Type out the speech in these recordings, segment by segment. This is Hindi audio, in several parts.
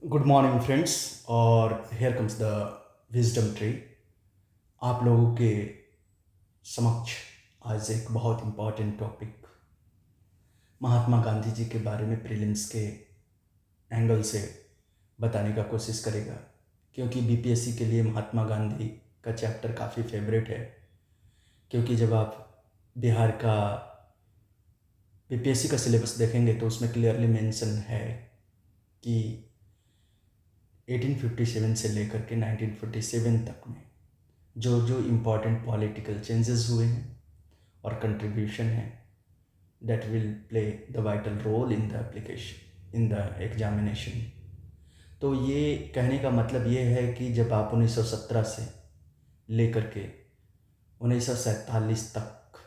Good morning friends. और here comes the wisdom tree. आप लोगों के समक्ष आज एक बहुत इम्पॉर्टेंट टॉपिक महात्मा गांधी जी के बारे में प्रीलिम्स के एंगल से बताने का कोशिश करेगा, क्योंकि बीपीएससी के लिए महात्मा गांधी का चैप्टर काफ़ी फेवरेट है। क्योंकि जब आप बिहार का बीपीएससी का सिलेबस देखेंगे तो उसमें क्लियरली मेंशन है कि 1857 से लेकर के 1947 तक में जो जो इम्पॉर्टेंट पॉलिटिकल चेंजेस हुए हैं और कंट्रीब्यूशन है, that will play the vital role in the application in the examination. तो ये कहने का मतलब ये है कि जब आप 1917 से लेकर के 1947 तक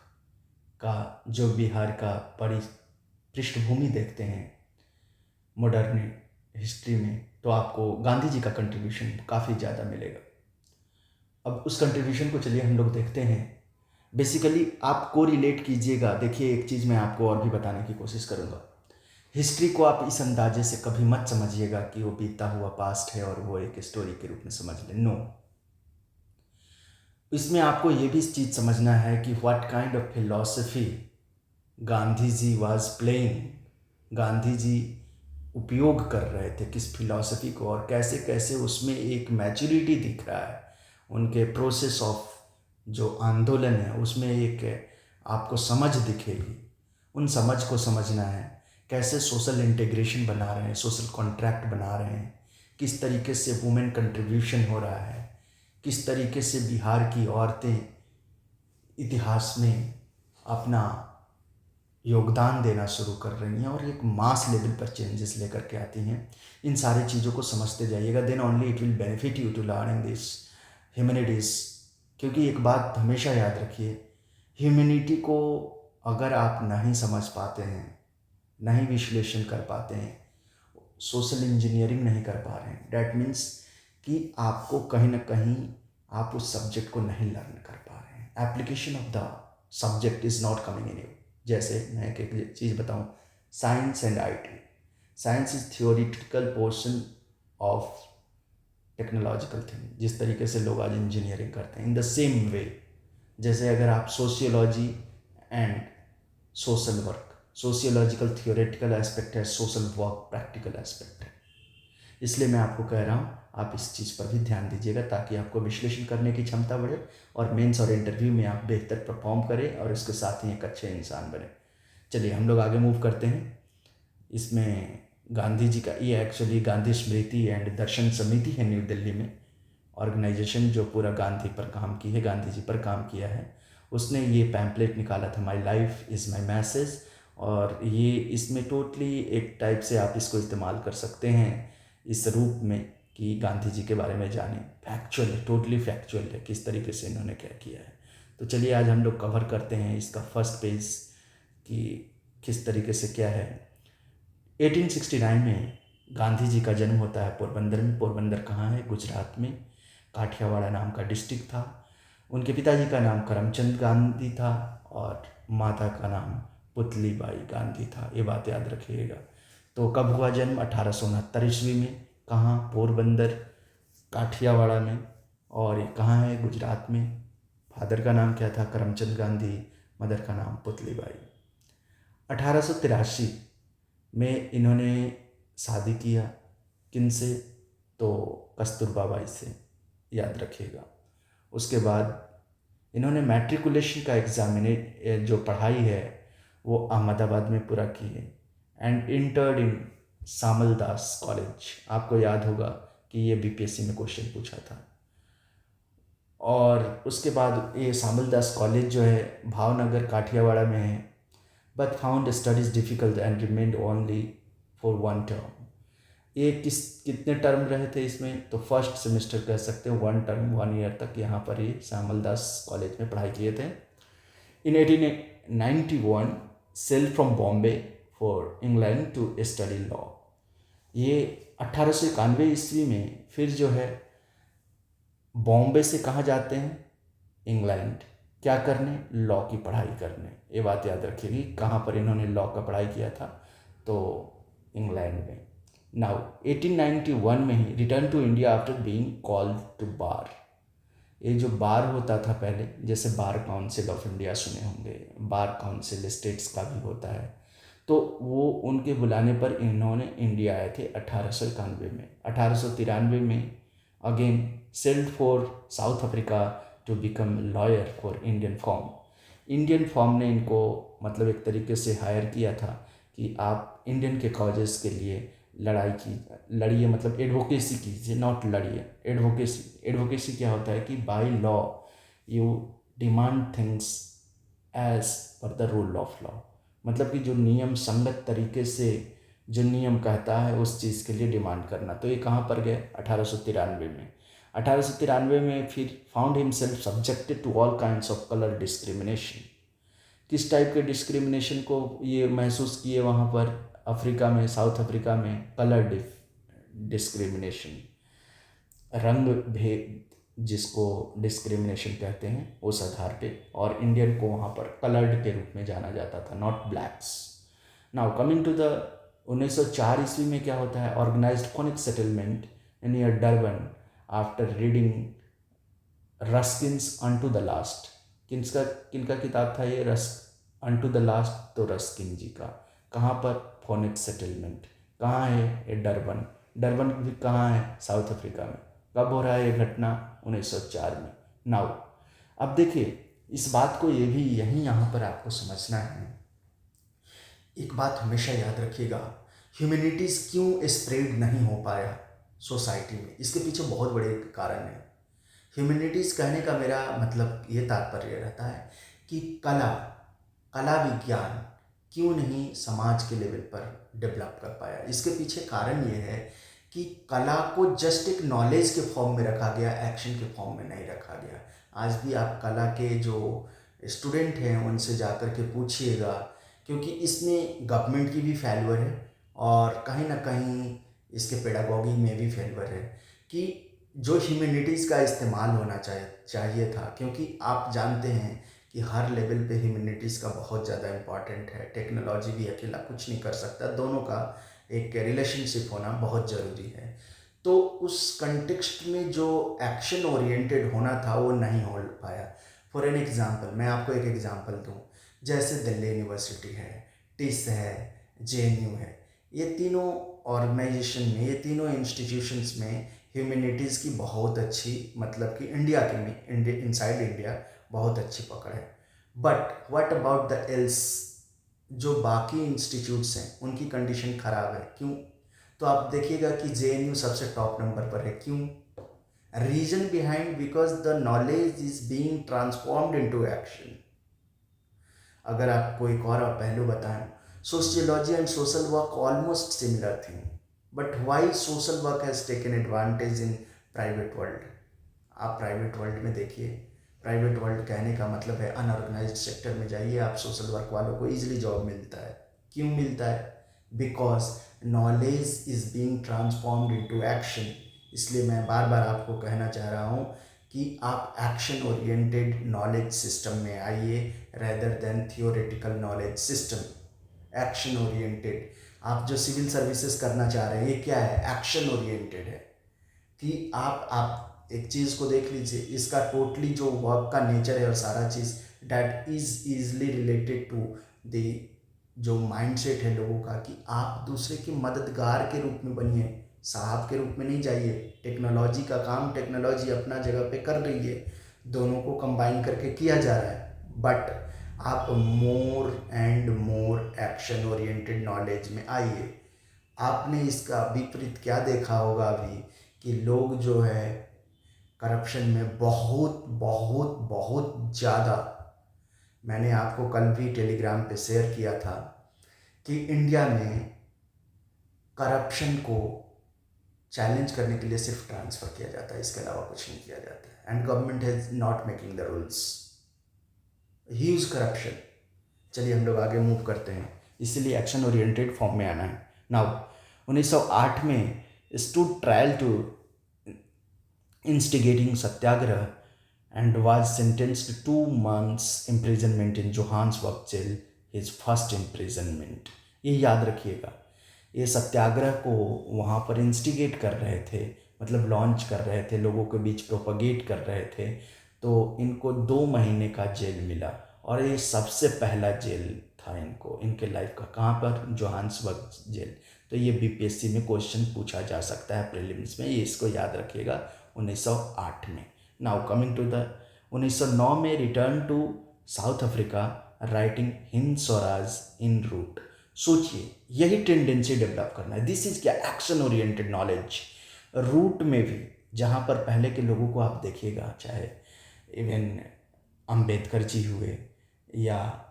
का जो बिहार का पृष्ठभूमि देखते हैं मॉडर्न हिस्ट्री में, तो आपको गांधी जी का कंट्रीब्यूशन काफ़ी ज़्यादा मिलेगा। अब उस कंट्रीब्यूशन को चलिए हम लोग देखते हैं। बेसिकली आप को रिलेट कीजिएगा। देखिए, एक चीज़ मैं आपको और भी बताने की कोशिश करूँगा। हिस्ट्री को आप इस अंदाजे से कभी मत समझिएगा कि वो बीता हुआ पास्ट है और वो एक स्टोरी के रूप में समझ लें। नो, इसमें आपको ये भी चीज़ समझना है कि what kind of philosophy Gandhi ji was playing. Gandhi ji उपयोग कर रहे थे किस फिलॉसफी को, और कैसे कैसे उसमें एक मैच्योरिटी दिख रहा है। उनके प्रोसेस ऑफ जो आंदोलन है उसमें एक आपको समझ दिखेगी। उन समझ को समझना है, कैसे सोशल इंटीग्रेशन बना रहे हैं, सोशल कॉन्ट्रैक्ट बना रहे हैं, किस तरीके से वुमेन कंट्रीब्यूशन हो रहा है, किस तरीके से बिहार की औरतें इतिहास में अपना योगदान देना शुरू कर रही हैं और एक मास लेवल पर चेंजेस लेकर के आती हैं। इन सारी चीज़ों को समझते जाइएगा, then only it will benefit you to learning this humanities. क्योंकि एक बात हमेशा याद रखिए, ह्यूमैनिटी को अगर आप नहीं समझ पाते हैं, नहीं विश्लेषण कर पाते हैं, सोशल इंजीनियरिंग नहीं कर पा रहे हैं, डैट मीन्स कि आपको कहीं ना कहीं आप उस सब्जेक्ट को नहीं लर्न कर पा रहे हैं। Application of the subject is not coming in you. जैसे मैं एक चीज़ बताऊं, science and IT. Science is theoretical portion of technological thing. जिस तरीके से लोग आज इंजीनियरिंग करते हैं, इन द सेम वे जैसे अगर आप sociology and social work, sociological theoretical aspect है, सोशल वर्क प्रैक्टिकल एस्पेक्ट है। इसलिए मैं आपको कह रहा हूँ आप इस चीज़ पर भी ध्यान दीजिएगा, ताकि आपको विश्लेषण करने की क्षमता बढ़े और मेंस और इंटरव्यू में आप बेहतर परफॉर्म करें और इसके साथ ही एक अच्छे इंसान बने। चलिए हम लोग आगे मूव करते हैं। इसमें गांधी जी का, ये एक्चुअली गांधी स्मृति एंड दर्शन समिति है न्यू दिल्ली में, ऑर्गेनाइजेशन जो पूरा गांधी पर काम की है, गांधी जी पर काम किया है। उसने ये पैम्पलेट निकाला था, my life is my message. और ये इसमें टोटली एक टाइप से आप इसको इस्तेमाल कर सकते हैं इस रूप में कि गांधी जी के बारे में जानें। फैक्चुअल है, टोटली फैक्चुअल है किस तरीके से इन्होंने क्या किया है। तो चलिए आज हम लोग कवर करते हैं इसका फर्स्ट पेज कि किस तरीके से क्या है। 1869 में गांधी जी का जन्म होता है पोरबंदर में। पोरबंदर कहाँ है? गुजरात में। काठियावाड़ा नाम का डिस्ट्रिक्ट था। उनके पिताजी का नाम करमचंद गांधी था और माता का नाम पुतली बाई गांधी था। ये बात याद रखिएगा। तो कब हुआ जन्म? 1869 ईस्वी में। कहाँ? पोरबंदर, काठियावाड़ा में। और ये कहाँ है? गुजरात में। फादर का नाम क्या था? करमचंद गांधी। मदर का नाम पुतली बाई। 1883 में इन्होंने शादी किया। किन से? तो कस्तूरबा बाई से, याद रखिएगा। उसके बाद इन्होंने मैट्रिकुलेशन का एग्जामिने जो पढ़ाई है वो अहमदाबाद में पूरा की है and entered in Samal Das college. आपको याद होगा कि ये बीपीएससी में क्वेश्चन पूछा था। और उसके बाद ये सामल दास कॉलेज जो है भावनगर काठियावाड़ा में है, but found studies difficult and remained only for one term. ये कितने टर्म रहे थे इसमें? तो फर्स्ट सेमेस्टर कह सकते हैं, वन टर्म, वन ईयर तक यहाँ पर ये श्यामल दास कॉलेज में पढ़ाई किए थे। In 1891 sail from Bombay for England to study law. ये 1891 ईस्वी में फिर जो है बॉम्बे से कहाँ जाते हैं? इंग्लैंड। क्या करने? लॉ की पढ़ाई करने। ये बात याद रखिएगी, कहाँ पर इन्होंने लॉ का पढ़ाई किया था? तो इंग्लैंड में। नाउ 1891 में ही return to India after being called to bar. ये जो बार होता था पहले, जैसे बार काउंसिल ऑफ इंडिया सुने होंगे, बार काउंसिल स्टेट्स का भी होता है, तो वो उनके बुलाने पर इन्होंने इंडिया आए थे 1891 में। 1893 में again sailed for South Africa to become lawyer for Indian firm. Indian firm ने इनको मतलब एक तरीके से हायर किया था कि आप इंडियन के कॉजेज़ के लिए लड़िए, मतलब एडवोकेसी कीजिए, नॉट लड़िए, एडवोकेसी। एडवोकेसी क्या होता है कि by law you demand things as per the rule of law, मतलब कि जो नियम संगत तरीके से जो नियम कहता है उस चीज़ के लिए डिमांड करना। तो ये कहाँ पर गए? 1893 में। 1893 में फिर found himself subjected to all kinds of colour discrimination. किस टाइप के डिस्क्रिमिनेशन को ये महसूस किए वहाँ पर अफ्रीका में, साउथ अफ्रीका में? कलर डिस्क्रिमिनेशन, रंग भेद जिसको डिस्क्रिमिनेशन कहते हैं उस आधार पे, और इंडियन को वहाँ पर कलर्ड के रूप में जाना जाता था, not blacks. Now coming to the 1904 ईस्वी में क्या होता है? Organised Phoenix settlement near Durban after reading Ruskin's unto the last. किनका किताब था ये? अनटू द लास्ट, तो रस्किन जी का। कहाँ पर? Phoenix settlement. कहाँ है ये? डरबन। डरबन भी कहाँ है? साउथ अफ्रीका में। कब हो रहा है ये घटना? 1904 में। नाउ अब देखिए, इस बात को ये भी यहाँ पर आपको समझना है। एक बात हमेशा याद रखिएगा, ह्यूमैनिटीज़ क्यों स्प्रेड नहीं हो पाया सोसाइटी में? इसके पीछे बहुत बड़े कारण है। ह्यूमैनिटीज़ कहने का मेरा मतलब ये तात्पर्य रहता है कि कला विज्ञान क्यों नहीं समाज के लेवल पर डेवलप कर पाया। इसके पीछे कारण ये है कि कला को जस्ट एक नॉलेज के फॉर्म में रखा गया, एक्शन के फॉर्म में नहीं रखा गया। आज भी आप कला के जो स्टूडेंट हैं उनसे जाकर के पूछिएगा, क्योंकि इसमें गवर्नमेंट की भी फेल्यूर है और कहीं ना कहीं इसके पेडागॉगी में भी फेल्यूर है कि जो ह्यूमैनिटीज़ का इस्तेमाल होना चाहिए था। क्योंकि आप जानते हैं कि हर लेवल पे ह्यूमैनिटीज़ का बहुत ज़्यादा इम्पॉर्टेंट है। टेक्नोलॉजी भी अकेला कुछ नहीं कर सकता, दोनों का एक रिलेशनशिप होना बहुत ज़रूरी है। तो उस कंटेक्स्ट में जो एक्शन ओरिएंटेड होना था वो नहीं हो पाया। फॉर एन एग्ज़ाम्पल, मैं आपको एक एग्ज़ाम्पल दूँ, जैसे दिल्ली यूनिवर्सिटी है, टिस है, JNU है, ये तीनों ऑर्गेनाइजेशन में, ये तीनों इंस्टीट्यूशंस में ह्यूमैनिटीज़ की बहुत अच्छी, मतलब कि इंडिया के में इनसाइड इंडिया बहुत अच्छी पकड़ है। But what about the L's? जो बाकी इंस्टीट्यूट्स हैं उनकी कंडीशन ख़राब है। क्यों? तो आप देखिएगा कि JNU सबसे टॉप नंबर पर है। क्यों? Reason behind, because the knowledge is being transformed into action. अगर आपको एक और पहलू बताएं, sociology and social work almost similar thing, but why social work has taken advantage in private world? आप प्राइवेट वर्ल्ड में देखिए, प्राइवेट वर्ल्ड कहने का मतलब है अनऑर्गेनाइज्ड सेक्टर में जाइए, आप सोशल वर्क वालों को ईजिली जॉब मिलता है। क्यों मिलता है? Because knowledge is being transformed into action. इसलिए मैं बार बार आपको कहना चाह रहा हूँ कि आप एक्शन ओरिएंटेड नॉलेज सिस्टम में आइए rather than theoretical knowledge system. Action oriented, आप जो सिविल सर्विसेज करना चाह रहे हैं ये क्या है? एक्शन ओरिएंटेड है कि आप एक चीज़ को देख लीजिए, इसका टोटली जो वर्क का नेचर है और सारा चीज़ that is easily related to the जो माइंडसेट है लोगों का, कि आप दूसरे के मददगार के रूप में बनिए, साहब के रूप में नहीं जाइए। टेक्नोलॉजी का काम टेक्नोलॉजी अपना जगह पे कर रही है, दोनों को कंबाइन करके किया जा रहा है, बट आप more and more action oriented knowledge में आइए। आपने इसका विपरीत क्या देखा होगा अभी, कि लोग जो है करप्शन में बहुत बहुत बहुत ज़्यादा, मैंने आपको कल भी टेलीग्राम पे शेयर किया था कि इंडिया में करप्शन को चैलेंज करने के लिए सिर्फ ट्रांसफ़र किया जाता है, इसके अलावा कुछ नहीं किया जाता है। And government has not making the rules, huge corruption. चलिए हम लोग आगे मूव करते हैं, इसीलिए एक्शन ओरिएंटेड फॉर्म में आना है। नाउ 1908 में stood trial to instigating satyagraha and was sentenced to 2 months imprisonment in Johannesburg jail, his first imprisonment। ये याद रखिएगा, ये सत्याग्रह को वहाँ पर इंस्टिगेट कर रहे थे, मतलब लॉन्च कर रहे थे, लोगों के बीच प्रोपगेट कर रहे थे। तो इनको 2 महीने का जेल मिला और ये सबसे पहला जेल था इनको, इनके लाइफ का। कहाँ पर? Johannesburg jail. तो ये बीपीएससी में क्वेश्चन पूछा जा सकता है प्रीलिम्स में, ये इसको याद रखिएगा। 1908 में। नाउ कमिंग टू द 1909 में return to South Africa writing Hind Swaraj en route. सोचिए, यही टेंडेंसी डेवलप करना है। दिस इज क्या? Action oriented knowledge. रूट में भी, जहाँ पर पहले के लोगों को आप देखिएगा, चाहे इवन अंबेडकर जी हुए या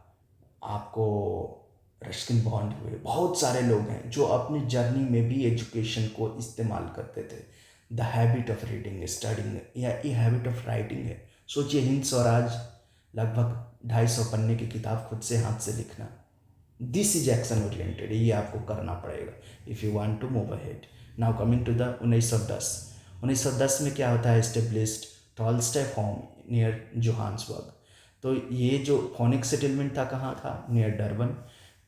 आपको रस्किन बॉन्ड हुए, बहुत सारे लोग हैं जो अपनी जर्नी में भी एजुकेशन को इस्तेमाल करते थे। The habit of reading, studying, या ये हैबिट ऑफ राइटिंग है। सोचिए, हिंद स्वराज लगभग 250 पन्ने की किताब खुद से हाथ से लिखना। दिस इज एक्शन ओरिएंटेड, ये आपको करना पड़ेगा if you want to move ahead. Now coming to the 1910। 1910 में क्या होता है? Established Tolstoy farm near Johannesburg. तो ये जो फोनिक सेटलमेंट था, कहाँ था? Near Durban.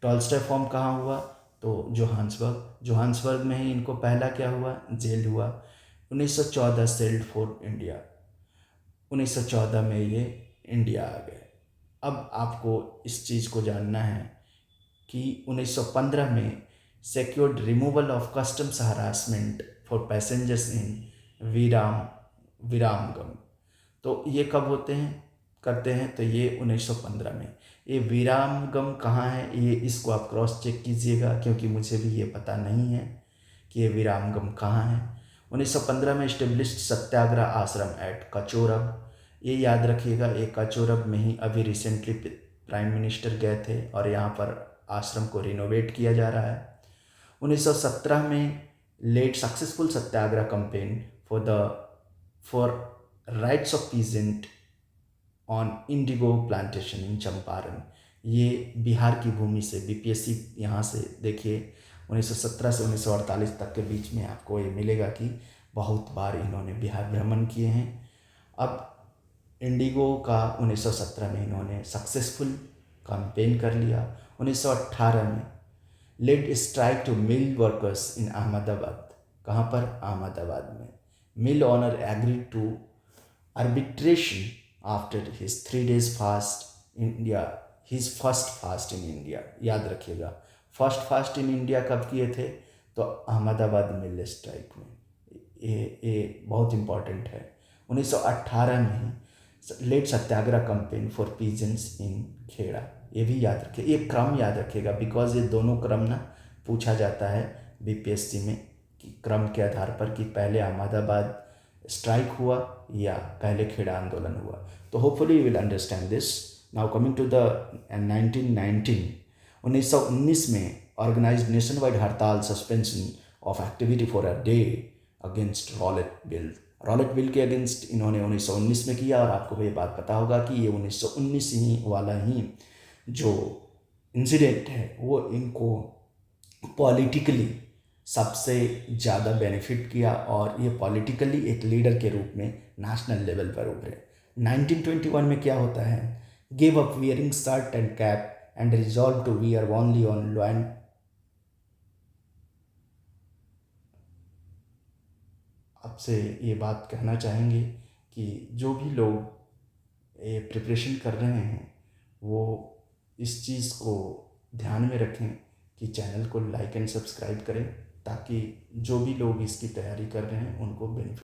टॉल्स्टॉय फार्म कहाँ हुआ? तो जोहान्सबर्ग। जोहान्सबर्ग में ही इनको पहला क्या हुआ? जेल हुआ। 1914 सेल्ड फॉर इंडिया। 1914 में ये इंडिया आ गए। अब आपको इस चीज़ को जानना है कि 1915 में secured removal of customs harassment for passengers in Viramgam. तो ये कब होते हैं, करते हैं? तो ये 1915 में। ये विरामगम कहाँ है? ये इसको आप क्रॉस चेक कीजिएगा, क्योंकि मुझे भी ये पता नहीं है कि ये विरामगम कहाँ है। 1915 में इस्टेब्लिश्ड सत्याग्रह आश्रम एट कचोरब। ये याद रखिएगा, ये कचोरब में ही अभी रिसेंटली प्राइम मिनिस्टर गए थे और यहाँ पर आश्रम को रिनोवेट किया जा रहा है। 1917 में led successful satyagraha campaign for rights of peasant on indigo plantation in Champaran. ये बिहार की भूमि से, बीपीएससी यहाँ से देखिए 1917 से 1948 तक के बीच में आपको ये मिलेगा कि बहुत बार इन्होंने बिहार भ्रमण किए हैं। अब इंडिगो का 1917 में इन्होंने सक्सेसफुल कैंपेन कर लिया। 1918 में led strike to mill workers in Ahmedabad. कहाँ पर? अहमदाबाद में। Mill owner agreed to arbitration after his 3 days fast India, his first fast in India. याद रखिएगा, फर्स्ट फास्ट इन इंडिया कब किए थे? तो अहमदाबाद मिल स्ट्राइक में। ये बहुत इंपॉर्टेंट है। 1918 में ही led satyagraha campaign for peasants in Kheda. ये भी याद रखिए, ये क्रम याद रखिएगा, बिकॉज ये दोनों क्रम ना पूछा जाता है बीपीएससी में कि क्रम के आधार पर कि पहले अहमदाबाद स्ट्राइक हुआ या पहले खेड़ा आंदोलन हुआ। तो hopefully you will understand this. Now coming to the 1919 में organised nationwide hartal, suspension of activity for a day against Rowlatt bill. Rowlatt bill के अगेंस्ट इन्होंने 1919 में किया, और आपको ये बात पता होगा कि ये 1919 ही वाला ही जो इंसिडेंट है वो इनको पॉलिटिकली सबसे ज़्यादा बेनिफिट किया, और ये पॉलिटिकली एक लीडर के रूप में नेशनल लेवल पर उभरे। 1921 में क्या होता है? Give up wearing shirt and cap and resolve to wear only on land. आपसे ये बात कहना चाहेंगे कि जो भी लोग ये प्रिपरेशन कर रहे हैं वो इस चीज़ को ध्यान में रखें कि चैनल को लाइक एंड सब्सक्राइब करें, ताकि जो भी लोग इसकी तैयारी कर रहे हैं उनको बेनिफिट